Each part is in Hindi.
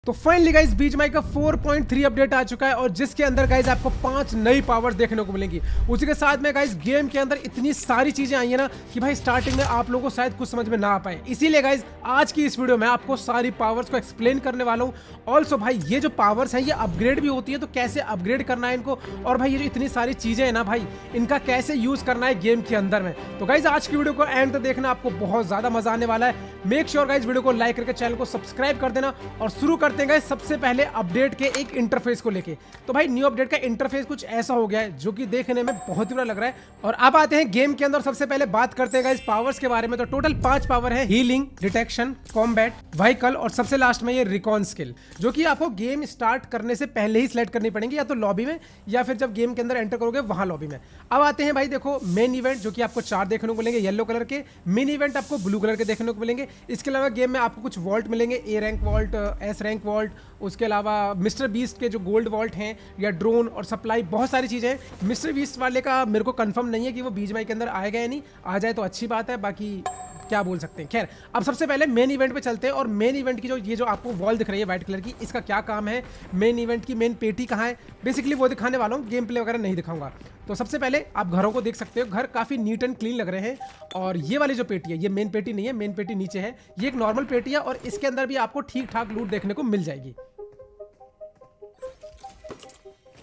तो फाइनली गाइस बीजीएमआई का 4.3 अपडेट आ चुका है और जिसके अंदर गाइस आपको 5 नई पावर्स देखने को मिलेंगी। उसी के साथ में गाइस गेम के अंदर इतनी सारी चीजें आई है ना कि भाई स्टार्टिंग में आप लोगों को शायद कुछ समझ में ना आ पाए। इसीलिए गाइस आज की इस वीडियो में आपको सारी पावर्स को एक्सप्लेन करने वाला हूँ। ऑल्सो भाई ये जो पावर्स हैं ये अपग्रेड भी होती है, तो कैसे अपग्रेड करना है इनको, और भाई ये जो इतनी सारी चीजें हैं ना भाई इनका कैसे यूज करना है गेम के अंदर में। तो गाइस आज की वीडियो को एंड तक देखना, आपको बहुत ज्यादा मजा आने वाला है। मेक श्योर गाइस वीडियो को लाइक करके चैनल को सब्सक्राइब कर देना। और शुरू करते हैं गाइस सबसे पहले अपडेट के एक इंटरफेस को लेके। तो भाई न्यू अपडेट का इंटरफेस कुछ ऐसा हो गया है जो कि देखने में बहुत ही बुरा लग रहा है। और अब आते हैं गेम के अंदर, सबसे पहले बात करते हैं गाइस पावर्स के बारे में। तो टोटल 5 पावर है, हीलिंग, डिटेक्शन, कॉम्बैट, व्हीकल और सबसे लास्ट में ये रिकॉन स्किल, जो कि आपको गेम स्टार्ट करने से पहले ही सिलेक्ट करनी पड़ेगी, या तो लॉबी में या फिर जब गेम के अंदर एंटर करोगे वहां लॉबी में। अब आते हैं भाई देखो मेन इवेंट, जो कि आपको 4 देखने को मिलेंगे येलो कलर के, मिनी इवेंट आपको ब्लू कलर के देखने को मिलेंगे। इसके अलावा गेम में आपको कुछ वॉल्ट मिलेंगे, A rank vault, S rank vault, उसके अलावा मिस्टर बीस्ट के जो गोल्ड वॉल्ट हैं, या ड्रोन और सप्लाई, बहुत सारी चीज़ें हैं। मिस्टर बीस्ट वाले का मेरे को कंफर्म नहीं है कि वो बीजीएमआई के अंदर आएगा या नहीं, आ जाए तो अच्छी बात है, बाकी क्या बोल सकते हैं। खैर अब सबसे पहले मेन इवेंट पे चलते हैं। और मेन इवेंट की ये जो आपको वॉल दिख रही है व्हाइट कलर की, इसका क्या काम है, मेन इवेंट की मेन पेटी कहाँ है, बेसिकली वो दिखाने वाला हूँ, गेम प्ले वगैरह नहीं दिखाऊंगा। तो सबसे पहले आप घरों को देख सकते हो, घर काफ़ी नीट एंड क्लीन लग रहे हैं। और ये वाली जो पेटी है ये मेन पेटी नहीं है, मेन पेटी नीचे है, ये एक नॉर्मल पेटी है और इसके अंदर भी आपको ठीक ठाक लूट देखने को मिल जाएगी।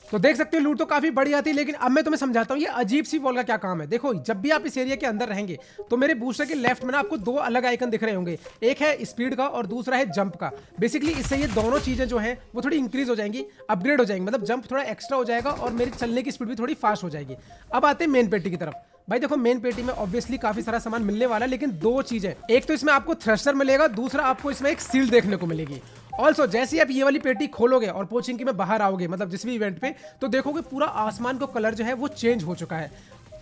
तो देख सकते हो लूट तो काफी बड़ी आती है, लेकिन अब मैं तुम्हें समझाता हूँ ये अजीब सी वॉल का क्या काम है। देखो जब भी आप इस एरिया के अंदर रहेंगे तो मेरे बूस्टर के लेफ्ट में ना आपको 2 अलग आइकन दिख रहे होंगे, एक है स्पीड का और दूसरा है जंप का। बेसिकली इससे ये दोनों चीजें जो हैं वो थोड़ी इंक्रीज हो जाएंगी, अपग्रेड हो जाएंगी, मतलब जंप थोड़ा एक्स्ट्रा हो जाएगा और मेरी चलने की स्पीड भी थोड़ी फास्ट हो जाएगी। अब आते हैं मेन पेटी की तरफ। भाई देखो मेन पेटी में ऑब्वियसली काफी सारा सामान मिलने वाला है, लेकिन 2 चीजें, एक तो इसमें आपको थ्रस्टर मिलेगा, दूसरा आपको इसमें एक सील देखने को मिलेगी। ऑल्सो जैसे ही आप ये वाली पेटी खोलोगे और पोचिंकी में बाहर आओगे, मतलब जिस भी इवेंट पे, तो देखोगे पूरा आसमान का कलर जो है वो चेंज हो चुका है।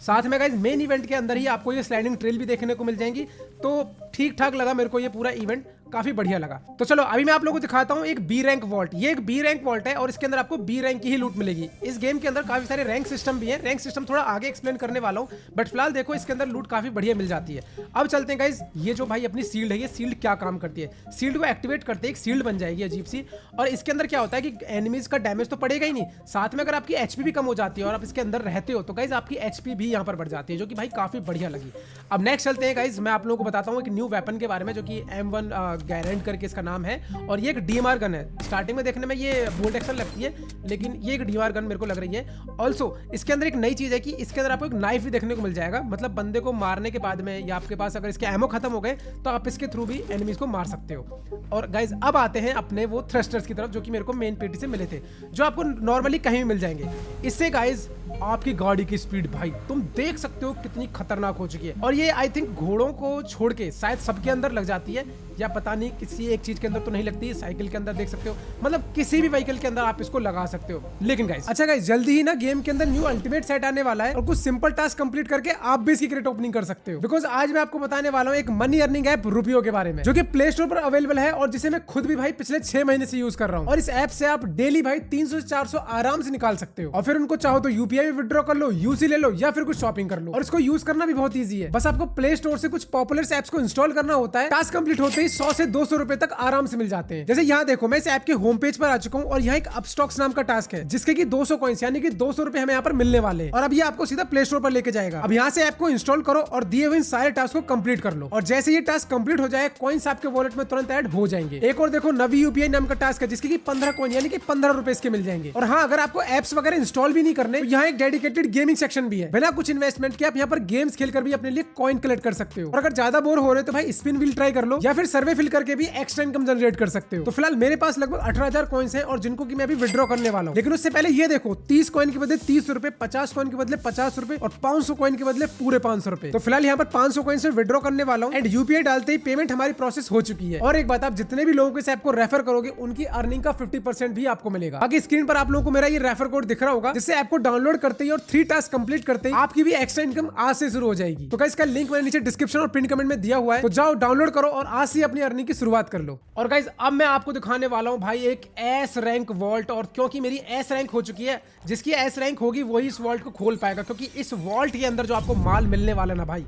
साथ में गाइस मेन इवेंट के अंदर ही आपको ये स्लाइडिंग ट्रेल भी देखने को मिल जाएंगी। तो ठीक ठाक लगा मेरे को ये पूरा इवेंट, काफी बढ़िया लगा। तो चलो अभी मैं आप लोगों को दिखाता हूँ एक बी रैंक वॉल्ट। ये एक बी रैंक वॉल्ट है और इसके अंदर आपको बी रैंक की ही लूट मिलेगी। इस गेम के अंदर काफी सारे रैंक सिस्टम भी है, रैंक सिस्टम थोड़ा आगे एक्सप्लेन करने वाला हूँ, बट फिलहाल देखो इसके अंदर लूट काफी बढ़िया मिल जाती है। अब चलते हैं गाइस, ये जो भाई अपनी सील्ड है, ये सील्ड क्या काम करती है। सील्ड को एक्टिवेट करते एक सील्ड बन जाएगी अजीब सी, और इसके अंदर क्या होता है कि एनिमीज का डैमेज तो पड़ेगा ही नहीं, साथ में अगर आपकी एचपी भी कम हो जाती है और आप इसके अंदर रहते हो तो गाइस आपकी एचपी भी यहाँ पर बढ़ जाती है, जो कि भाई काफी बढ़िया लगी। अब नेक्स्ट चलते हैं गाइस, मैं आप लोगों को बताता हूँ एक न्यू वेपन के बारे में, जो कि M1 गैरेंट करके इसका नाम है, और ये एक डीएमआर गन है। स्टार्टिंग में देखने में ये बोल्ट एक्शन लगती है, लेकिन ये एक डीएमआर गन मेरे को लग रही है। ऑल्सो इसके अंदर एक नई चीज है कि इसके अंदर आपको एक नाइफ भी देखने को मिल जाएगा, मतलब बंदे को मारने के बाद में, या आपके पास अगर इसके एमो खत्म हो गए तो आप इसके थ्रू भी एनिमीज को मार सकते हो। और गाइज अब आते हैं अपने वो थ्रस्टर्स की तरफ, जो कि मेरे को मेन पेटी से मिले थे, जो आपको नॉर्मली कहीं भी मिल जाएंगे। इससे गाइज आपकी गाड़ी की स्पीड भाई तुम देख सकते हो कितनी खतरनाक हो चुकी है। और ये आई थिंक घोड़ों को छोड़ के शायद सबके अंदर लग जाती है, या पता नहीं किसी एक चीज के अंदर तो नहीं लगती, साइकिल के अंदर देख सकते हो, मतलब किसी भी व्हीकल के अंदर आप इसको लगा सकते हो। लेकिन गाइस अच्छा गाइस जल्दी ही ना गेम के अंदर न्यू अल्टीमेट सेट आने वाला है, और कुछ सिंपल टास्क कंप्लीट करके आप भी इसकी क्रेट ओपनिंग कर सकते हो। बिकॉज आज मैं आपको बताने वाला हूँ एक मनी अर्निंग ऐप रुपयो के बारे में, जो कि प्ले स्टोर पर अवेलेबल है और जिसे मैं खुद भी भाई पिछले 6 महीने से यूज कर रहा हूँ। और इस ऐप से आप डेली भाई 300 से 400 आराम से निकाल सकते हो, और फिर उनको चाहो तो यूपीआई में विड्रॉ कर लो, यूसी ले लो, या फिर कुछ शॉपिंग कर लो। और इसको यूज करना भी बहुत ईजी है, बस आपको प्ले स्टोर से कुछ पॉपुलर ऐप्स को इंस्टॉल करना होता है। टास्क कंप्लीट होते ही 100 से 200 रुपए तक आराम से मिल जाते हैं। जैसे यहाँ देखो मैं इस ऐप के होम पेज पर आ चुका हूँ, और यहाँ एक अपस्टॉक्स नाम का टास्क है, जिसके की 200 कॉइंस यानी कि 200 रुपए हमें यहाँ पर मिलने वाले हैं। और अब ये आपको सीधा प्ले स्टोर पर लेके जाएगा। अब यहाँ से ऐप को इंस्टॉल करो और दिए हुए सारे टास्क को कंप्लीट कर लो, और जैसे ये टास्क कंप्लीट हो जाए कॉइंस आपके वॉलेट में तुरंत ऐड हो जाएंगे। एक और देखो नवी यूपीआई नाम का टास्क है, जिसके की 15 कॉइन यानी कि 15 रुपए इसके मिल जाएंगे। और हाँ, अगर आपको एप्स वगैरह इंस्टॉल भी नहीं करने, तो यहाँ एक डेडिकेटेड गेमिंग सेक्शन भी है। बिना कुछ इन्वेस्टमेंट के आप यहाँ पर गेम्स खेलकर भी अपने लिए कॉइन कलेक्ट कर सकते हो। और अगर ज्यादा बोर हो रहे हो तो भाई स्पिन व्हील ट्राई कर लो, या फिर सर्वे फिल करके भी एक्स्ट्रा इनकम जनरेट कर सकते हो। तो फिलहाल मेरे पास लगभग 18,000 कॉइंस हैं, और जिनको कि मैं अभी विड्रॉ करने वाला हूँ। लेकिन उससे पहले ये देखो 30 कॉइन के बदले 30 रुपए, 50 कॉइन के बदले 50 रुपए, और 500 कॉइन के बदले पूरे 500 रुपए। तो फिलहाल यहाँ पर 500 कॉइन से विड्रॉ करने वाला हूँ, एंड यूपीआई डालते ही पेमेंट हमारी प्रोसेस हो चुकी है। और एक बात, आप जितने भी लोगों को इस ऐप को रेफर करोगे उनकी अर्निंग का 50% भी आपको मिलेगा। बाकी स्क्रीन पर आप लोगों को मेरा ये रेफर कोड दिख रहा होगा, जिससे ऐप को डाउनलोड करते ही और 3 टास्क कंप्लीट करते ही आपकी भी एक्स्ट्रा इनकम आज से शुरू हो जाएगी। तो गाइस इसका लिंक मैंने नीचे डिस्क्रिप्शन और पिन कमेंट में दिया हुआ है, तो जाओ डाउनलोड करो और आज से अपनी अर्निंग की शुरुआत कर लो। और गाइस अब मैं आपको दिखाने वाला हूं भाई एक एस रैंक वॉल्ट, और क्योंकि मेरी एस रैंक हो चुकी है, जिसकी एस रैंक होगी वही इस वॉल्ट को खोल पाएगा, क्योंकि इस वॉल्ट के अंदर जो आपको माल मिलने वाला ना भाई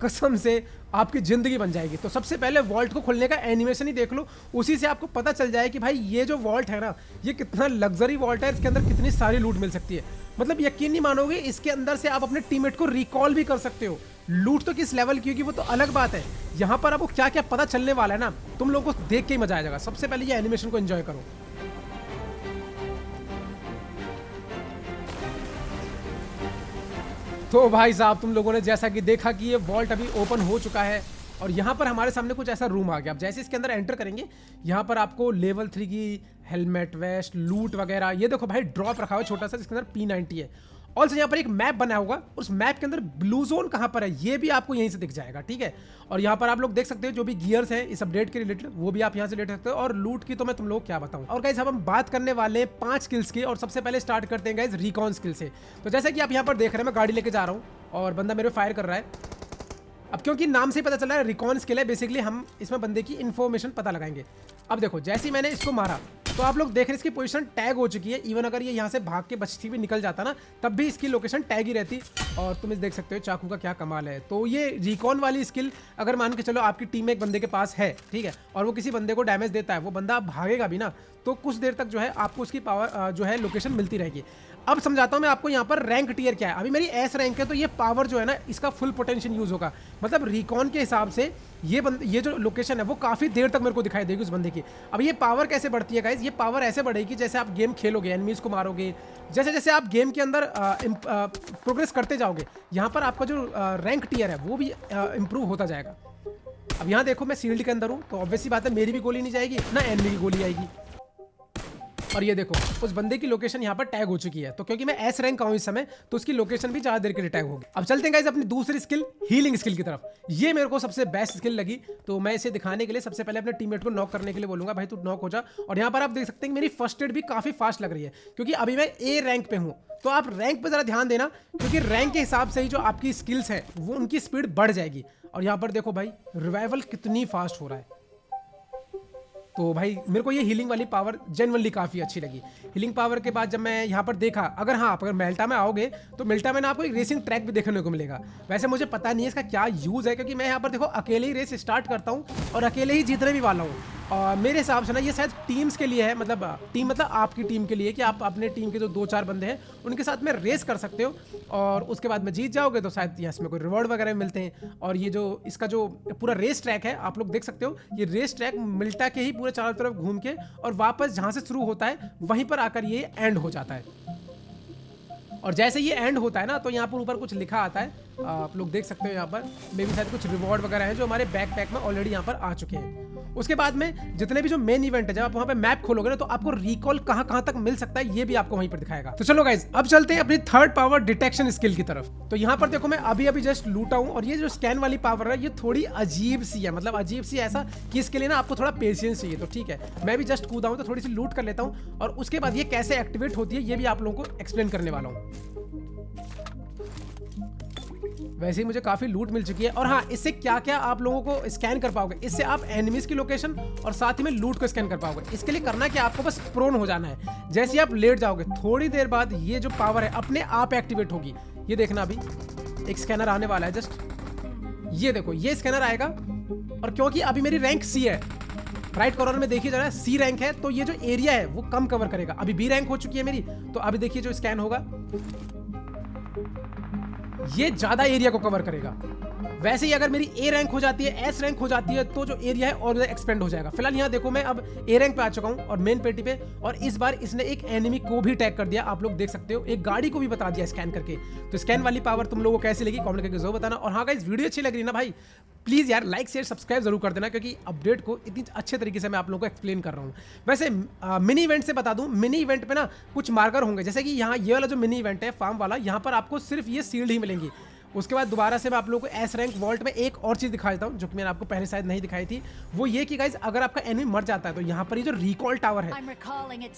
कसम से आपकी ज़िंदगी बन जाएगी। तो सबसे पहले वॉल्ट को खोलने का एनिमेशन ही देख लो, उसी से आपको पता चल जाए कि भाई ये जो वॉल्ट है ना, ये कितना लग्जरी वॉल्ट है, इसके अंदर कितनी सारी लूट मिल सकती है। मतलब यकीन नहीं मानोगे, इसके अंदर से आप अपने टीममेट को रिकॉल भी कर सकते हो। लूट तो किस लेवल की होगी वो तो अलग बात है, यहाँ पर आपको क्या क्या पता चलने वाला है ना, तुम लोगों को देख के ही मजा आ जाएगा। सबसे पहले ये एनिमेशन को एंजॉय करो। तो भाई साहब तुम लोगों ने जैसा कि देखा कि ये वॉल्ट अभी ओपन हो चुका है और यहाँ पर हमारे सामने कुछ ऐसा रूम आ गया। अब जैसे इसके अंदर एंटर करेंगे, यहाँ पर आपको लेवल 3 की हेलमेट, वेस्ट, लूट वगैरह, ये देखो भाई ड्रॉप रखा हुआ है छोटा सा जिसके अंदर P90 है। ऑल्सो यहाँ पर एक मैप बना होगा, उस मैप के अंदर ब्लू जोन कहाँ पर है ये भी आपको यहीं से दिख जाएगा, ठीक है। और यहाँ पर आप लोग देख सकते हो जो भी गियर्स हैं इस अपडेट के रिलेटेड वो भी आप यहाँ से ले सकते हो। और लूट की तो मैं तुम लोग क्या बताऊँ। और गाइस अब हम बात करने वाले हैं 5 स्किल्स की, और सबसे पहले स्टार्ट करते हैं गाइस रिकॉन स्किल से। तो जैसे कि आप यहाँ पर देख रहे हैं मैं गाड़ी लेके जा रहा हूँ और बंदा मेरे फायर कर रहा है। अब क्योंकि नाम से ही पता चल रहा है रिकॉन स्किल है, बेसिकली हम इसमें बंदे की इन्फॉर्मेशन पता लगाएंगे। अब देखो जैसे ही मैंने इसको मारा तो आप लोग देख रहे हैं इसकी पोजीशन टैग हो चुकी है। इवन अगर ये यहाँ से भाग के बचती भी निकल जाता ना तब भी इसकी लोकेशन टैग ही रहती। और तुम इस देख सकते हो चाकू का क्या कमाल है। तो ये रिकॉन वाली स्किल अगर मान के चलो आपकी टीम में एक बंदे के पास है, ठीक है, और वो किसी बंदे को डैमेज देता है, वो बंदा भागेगा भी ना तो कुछ देर तक जो है आपको उसकी पावर जो है लोकेशन मिलती रहेगी। अब समझाता हूँ मैं आपको यहाँ पर रैंक टियर क्या है। अभी मेरी एस रैंक है तो ये पावर जो है ना इसका फुल पोटेंशियल यूज होगा। मतलब रिकॉन के हिसाब से ये जो लोकेशन है वो काफ़ी देर तक मेरे को दिखाई देगी उस बंदे की। अब ये पावर कैसे बढ़ती है गाइज, ये पावर ऐसे बढ़ेगी जैसे आप गेम खेलोगे, एनिमीज को मारोगे, जैसे जैसे आप गेम के अंदर प्रोग्रेस करते जाओगे, यहाँ पर आपका जो रैंक टियर है वो भी इम्प्रूव होता जाएगा। अब यहाँ देखो मैं शील्ड के अंदर हूँ तो ऑब्वियसली बात है मेरी भी गोली नहीं जाएगी ना एनिमी की गोली आएगी। और ये देखो उस बंदे की लोकेशन यहाँ पर टैग हो चुकी है। तो क्योंकि मैं एस रैंक का हूँ इस समय तो उसकी लोकेशन भी ज्यादा देर के लिए टैग होगी। अब चलते हैं गाइस अपनी दूसरी स्किल हीलिंग स्किल की तरफ। ये मेरे को सबसे बेस्ट स्किल लगी तो मैं इसे दिखाने के लिए सबसे पहले अपने टीममेट को नॉक करने के लिए बोलूंगा भाई तू नॉक हो जा। और यहाँ पर आप देख सकते हैं मेरी फर्स्ट एड भी काफी फास्ट लग रही है क्योंकि अभी मैं ए रैंक पे हूँ। तो आप रैंक पे जरा ध्यान देना क्योंकि रैंक के हिसाब से ही जो आपकी स्किल्स है वो उनकी स्पीड बढ़ जाएगी। और यहाँ पर देखो भाई रिवाइवल कितनी फास्ट हो रहा है। तो भाई मेरे को ये हीलिंग वाली पावर जेन्युइनली काफ़ी अच्छी लगी। हीलिंग पावर के बाद जब मैं यहाँ पर देखा, अगर हाँ आप अगर मेल्टा में आओगे तो मेल्टा में ना आपको एक रेसिंग ट्रैक भी देखने को मिलेगा। वैसे मुझे पता नहीं है इसका क्या यूज़ है क्योंकि मैं यहाँ पर देखो अकेले ही रेस स्टार्ट करता हूँ और अकेले ही जीतने भी वाला हूँ। और मेरे हिसाब से ना ये शायद टीम्स के लिए है, मतलब टीम मतलब आपकी टीम के लिए कि आप अपने टीम के जो 2-4 बंदे हैं उनके साथ में रेस कर सकते हो और उसके बाद में जीत जाओगे तो शायद यहाँ इसमें कोई रिवॉर्ड वगैरह मिलते हैं। और ये जो इसका जो पूरा रेस ट्रैक है आप लोग देख सकते हो, ये रेस ट्रैक मिल्टा के ही पूरे चारों तरफ घूम के और वापस जहाँ से शुरू होता है वहीं पर आकर ये एंड हो जाता है। और जैसे ये एंड होता है ना तो यहाँ पर ऊपर कुछ लिखा आता है, आप लोग देख सकते हो यहाँ पर मे भी शायद कुछ रिवॉर्ड वगैरह हैं जो हमारे बैकपैक में ऑलरेडी यहाँ पर आ चुके हैं। उसके बाद में जितने भी जो मेन इवेंट है जब आप वहाँ पे मैप खोलोगे ना तो आपको रिकॉल कहाँ कहाँ तक मिल सकता है ये भी आपको वहीं पर दिखाएगा। तो चलो गाइज अब चलते हैं अपनी थर्ड पावर डिटेक्शन स्किल की तरफ। तो यहाँ पर देखो मैं अभी जस्ट लूटा हूँ और ये जो स्कैन वाली पावर है ये थोड़ी अजीब सी है, मतलब अजीब सी ऐसा कि इसके लिए ना आपको थोड़ा पेशेंस चाहिए। तो ठीक है मैं भी जस्ट कूदा हूँ तो थोड़ी सी लूट कर लेता हूँ और उसके बाद ये कैसे एक्टिवेट होती है ये भी आप लोगों को एक्सप्लेन करने वाला हूँ। वैसे ही मुझे काफी लूट मिल चुकी है और हाँ इससे क्या क्या आप लोगों को स्कैन कर पाओगे, इससे आप एनिमीज की लोकेशन और साथ ही में लूट को स्कैन कर पाओगे। इसके लिए करना क्या आपको बस प्रोन हो जाना है। जैसे ही आप लेट जाओगे थोड़ी देर बाद ये जो पावर है अपने आप एक्टिवेट होगी। ये देखना अभी एक स्कैनर आने वाला है, जस्ट ये देखो ये स्कैनर आएगा और क्योंकि अभी मेरी रैंक सी है, राइट कॉर्नर में देखिए जरा सी रैंक है तो ये जो एरिया है वो कम कवर करेगा। अभी बी रैंक हो चुकी है मेरी तो अभी देखिए जो स्कैन होगा ये ज्यादा एरिया को कवर करेगा। वैसे ही अगर मेरी ए रैंक हो जाती है, एस रैंक हो जाती है तो जो एरिया है और एक्सपेंड हो जाएगा। फिलहाल यहाँ देखो मैं अब ए रैंक पे आ चुका हूँ और मेन पेटी पे, और इस बार इसने एक एनिमी को भी टैग कर दिया। आप लोग देख सकते हो एक गाड़ी को भी बता दिया स्कैन करके। तो स्कैन वाली पावर तुम लोगों को कैसी लगी कमेंट करके जरूर बताना। और हाँ गाइस वीडियो अच्छी लग रही है ना भाई प्लीज़ यार लाइक शेयर सब्सक्राइब जरूर कर देना क्योंकि अपडेट को इतनी अच्छे तरीके से मैं आप लोगों को एक्सप्लेन कर रहा हूँ। वैसे मिनी इवेंट से बता दूं, मिनी इवेंट पे ना कुछ मार्कर होंगे, जैसे कि यहाँ ये वाला जो मिनी इवेंट है फार्म वाला, यहाँ पर आपको सिर्फ ये सील्ड ही मिलेंगी। उसके बाद दोबारा से मैं आप लोगों को एस रैंक वॉल्ट में एक और चीज़ दिखा देता हूँ जो कि मैंने आपको पहले शायद नहीं दिखाई थी। वो ये कि गाइज अगर आपका एनिमी मर जाता है तो यहाँ पर ये जो रिकॉल टावर है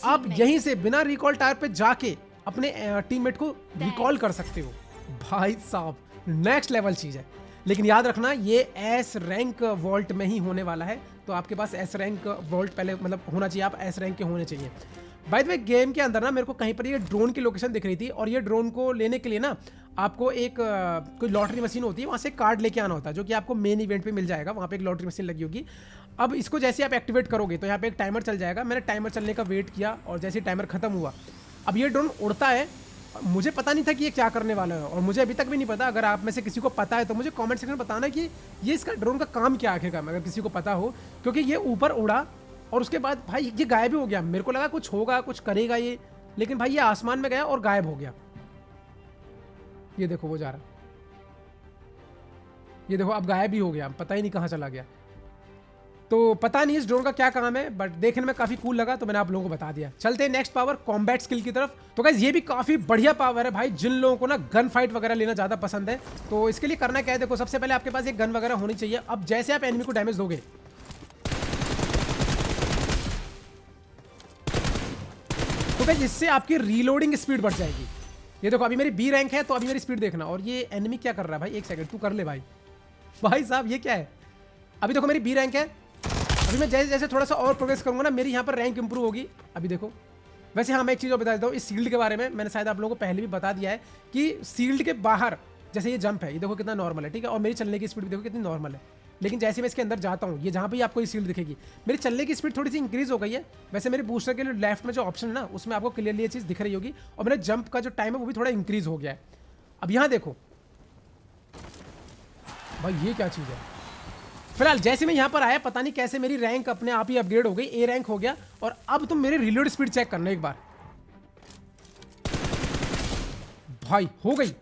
आप यहीं से बिना रिकॉल टावर पे जाके अपने टीममेट को रिकॉल कर सकते हो। भाई साहब नेक्स्ट लेवल चीज़ है। लेकिन याद रखना ये एस रैंक वॉल्ट में ही होने वाला है, तो आपके पास एस रैंक वॉल्ट पहले मतलब होना चाहिए, आप एस रैंक के होने चाहिए। बाय द वे गेम के अंदर ना मेरे को कहीं पर ये ड्रोन की लोकेशन दिख रही थी और ये ड्रोन को लेने के लिए ना आपको एक कोई लॉटरी मशीन होती है, वहाँ से कार्ड लेके आना होता है जो कि आपको मेन इवेंट पे मिल जाएगा। वहाँ पे एक लॉटरी मशीन लगी होगी। अब इसको जैसे आप एक्टिवेट करोगे तो यहाँ पे एक टाइमर चल जाएगा। मैंने टाइमर चलने का वेट किया और जैसे टाइमर खत्म हुआ अब ये ड्रोन उड़ता है। मुझे पता नहीं था कि ये क्या करने वाला है और मुझे अभी तक भी नहीं पता। अगर आप में से किसी को पता है तो मुझे कमेंट सेक्शन में बताना कि ये इसका ड्रोन का काम क्या आखिरकार, अगर किसी को पता हो। क्योंकि ये ऊपर उड़ा और उसके बाद भाई ये गायब ही हो गया। मेरे को लगा कुछ होगा, कुछ करेगा ये, लेकिन भाई ये आसमान में गया और गायब हो गया। ये देखो वो जा रहा, ये देखो अब गायब ही हो गया, पता ही नहीं कहाँ चला गया। तो पता नहीं इस ड्रोन का क्या काम है, बट देखने में काफी कूल लगा तो मैंने आप लोगों को बता दिया। चलते हैं नेक्स्ट पावर कॉम्बैट स्किल की तरफ। तो गाइस ये भी काफी बढ़िया पावर है भाई, जिन लोगों को ना गन फाइट वगैरह लेना ज्यादा पसंद है। तो इसके लिए करना क्या है, देखो सबसे पहले आपके पास एक गन वगैरह होनी चाहिए। अब जैसे आप एनिमी को डैमेज दोगे तो गाइस इससे आपकी रीलोडिंग स्पीड बढ़ जाएगी। ये देखो अभी मेरी बी रैंक है तो अभी मेरी स्पीड देखना। और ये एनिमी क्या कर रहा है भाई, एक सेकंड तू कर ले भाई। भाई साहब ये क्या है, अभी देखो मेरी बी रैंक है। अभी मैं जैसे जैसे थोड़ा सा और प्रोग्रेस करूंगा ना मेरी यहाँ पर रैंक इंप्रूव होगी। अभी देखो वैसे हाँ मैं एक चीज़ और बता देता हूँ इस सील्ड के बारे में। मैंने शायद आप लोगों को पहले भी बता दिया है कि सील्ड के बाहर जैसे ये जंप है, ये देखो कितना नॉर्मल है, ठीक है। और मेरी चलने की स्पीड भी देखो कितनी नॉर्मल है। लेकिन जैसे मैं इसके अंदर जाता हूँ, ये जहाँ भी आपको ये सील्ड दिखेगी, मेरी चलने की स्पीड थोड़ी सी इंक्रीज हो गई है। वैसे मेरे बूस्टर के लिए लेफ्ट में जो ऑप्शन है ना उसमें आपको क्लियरली ये चीज़ दिख रही होगी। और मेरा जंप का जो टाइम है वो भी थोड़ा इंक्रीज हो गया है। अब यहाँ देखो भाई ये क्या चीज़ है। फिलहाल जैसे मैं यहाँ पर आया पता नहीं कैसे मेरी रैंक अपने आप ही अपग्रेड हो गई, ए रैंक हो गया। और अब तुम मेरी रिलोड स्पीड चेक करना एक बार, भाई हो गई।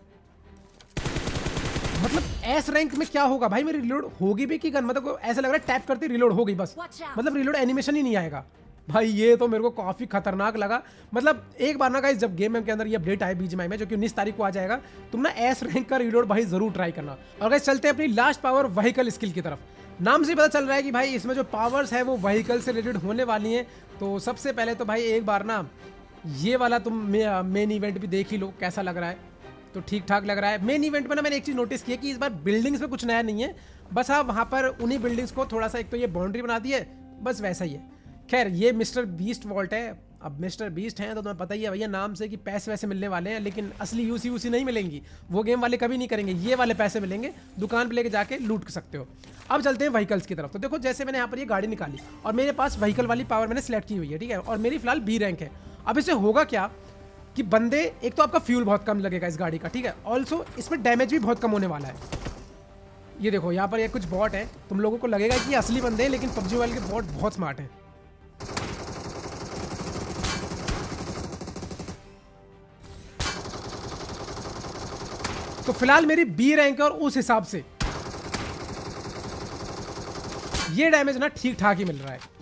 मतलब एस रैंक में क्या होगा भाई, मेरी रिलोड होगी भी कि गन, मतलब ऐसा लग रहा है टैप करते रिलोड हो गई बस, मतलब रिलोड एनिमेशन ही नहीं आएगा भाई। ये तो मेरे को काफी खतरनाक लगा। मतलब एक बार ना गाइस जब गेम के अंदर ये अपडेट आए बीजीएमआई में जो कि 19 तारीख को आ जाएगा, तुम ना एस रैंक का रिलोड भाई जरूर ट्राई करना। और गाइस चलते हैं अपनी लास्ट पावर व्हीकल स्किल की तरफ। नाम से पता चल रहा है कि भाई इसमें जो पावर्स है वो व्हीकल से रिलेटेड होने वाली हैं। तो सबसे पहले तो भाई एक बार ना ये वाला तुम मेन इवेंट भी देख ही लो कैसा लग रहा है। तो ठीक ठाक लग रहा है। मेन इवेंट में ना मैंने एक चीज़ नोटिस की है कि इस बार बिल्डिंग्स में कुछ नया नहीं है, बस हाँ वहाँ पर उन्हीं बिल्डिंग्स को थोड़ा सा एक तो ये बाउंड्री बना दी है, बस वैसा ही है। खैर ये मिस्टर बीस्ट वॉल्ट है। अब मिस्टर बीस्ट हैं तो तुम्हें पता ही है भैया नाम से कि पैसे वैसे मिलने वाले हैं, लेकिन असली यूसी नहीं मिलेंगी, वो गेम वाले कभी नहीं करेंगे। ये वाले पैसे मिलेंगे, दुकान पे लेके जाके लूट सकते हो। अब चलते हैं व्हीकल्स की तरफ। तो देखो जैसे मैंने यहाँ पर ये गाड़ी निकाली और मेरे पास व्हीकल वाली पावर मैंने सेलेक्ट की हुई है, ठीक है। और मेरी फिलहाल बी रैंक है। अब इससे होगा क्या कि बंदे, एक तो आपका फ्यूल बहुत कम लगेगा इस गाड़ी का, ठीक है। ऑल्सो इसमें डैमेज भी बहुत कम होने वाला है। ये देखो यहाँ पर ये कुछ बॉट है, तुम लोगों को लगेगा कि ये असली बंदे हैं, लेकिन पबजी वाले के बॉट बहुत स्मार्ट हैं। तो फिलहाल मेरी बी रैंक है और उस हिसाब से ये डैमेज ना ठीक ठाक ही मिल रहा है।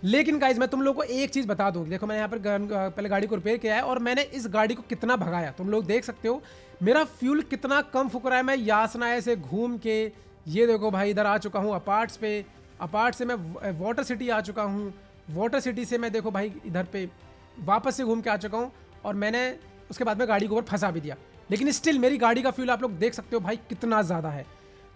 लेकिन गाइज मैं तुम लोगों को एक चीज बता दूं, देखो मैंने यहाँ पर पहले गाड़ी को रिपेयर किया है और मैंने इस गाड़ी को कितना भगाया तुम लोग देख सकते हो। मेरा फ्यूल कितना कम फूक रहा है। मैं यासना से घूम के ये देखो भाई इधर आ चुका हूँ अपार्ट्स पे, अपार्ट से मैं वाटर सिटी आ चुका हूँ, वाटर सिटी से मैं देखो भाई इधर पे वापस से घूम के आ चुका हूँ। और मैंने उसके बाद में गाड़ी को ऊपर फंसा भी दिया, लेकिन स्टिल मेरी गाड़ी का फ्यूल आप लोग देख सकते हो भाई कितना ज़्यादा है।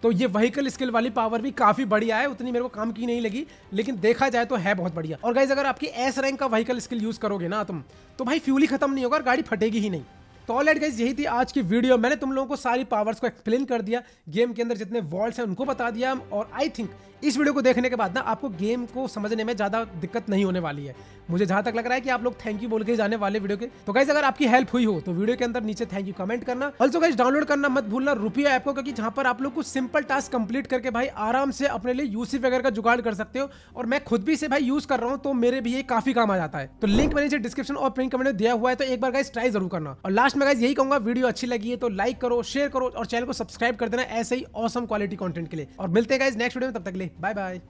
तो ये व्हीकल स्किल वाली पावर भी काफ़ी बढ़िया है, उतनी मेरे को काम की नहीं लगी, लेकिन देखा जाए तो है बहुत बढ़िया। और गाइज अगर आपकी एस रैंक का व्हीकल स्किल यूज़ करोगे ना तुम, तो भाई फ्यूल ही खत्म नहीं होगा और गाड़ी फटेगी ही नहीं। तो ऑलराइट गाइज यही थी आज की वीडियो। मैंने तुम लोगों को सारी पावर्स को एक्सप्लेन कर दिया, गेम के अंदर जितने वॉल्स हैं उनको बता दिया। और आई थिंक इस वीडियो को देखने के बाद ना आपको गेम को समझने में ज़्यादा दिक्कत नहीं होने वाली है। मुझे जहाँ तक लग रहा है कि आप लोग थैंक यू बोल के जाने वाले वीडियो के। तो गाइज अगर आपकी हेल्प हुई हो तो वीडियो के अंदर नीचे थैंक यू कमेंट करना। ऑल्सो गाइज डाउनलोड करना मत भूलना रुपया ऐप को, क्योंकि जहाँ पर आप लोग कुछ सिंपल टास्क कंप्लीट करके भाई आराम से अपने लिए यूसी वगैरह का जुगाड़ कर सकते हो। और मैं खुद भी इसे भाई यूज कर रहा हूँ, तो मेरे भी ये काफी काम आ जाता है। तो लिंक मैंने नीचे डिस्क्रिप्शन और पिन कमेंट में दिया हुआ है, तो एक बार गाइज ट्राई जरूर करना। और लास्ट में गाइज यही कहूंगा, वीडियो अच्छी लगी है तो लाइक करो, शेयर करो और चैनल को सब्सक्राइब कर देना ऐसे ही ऑसम क्वालिटी कंटेंट के लिए। और मिलते हैं गाइज नेक्स्ट वीडियो में, तब तक के लिए बाय बाय।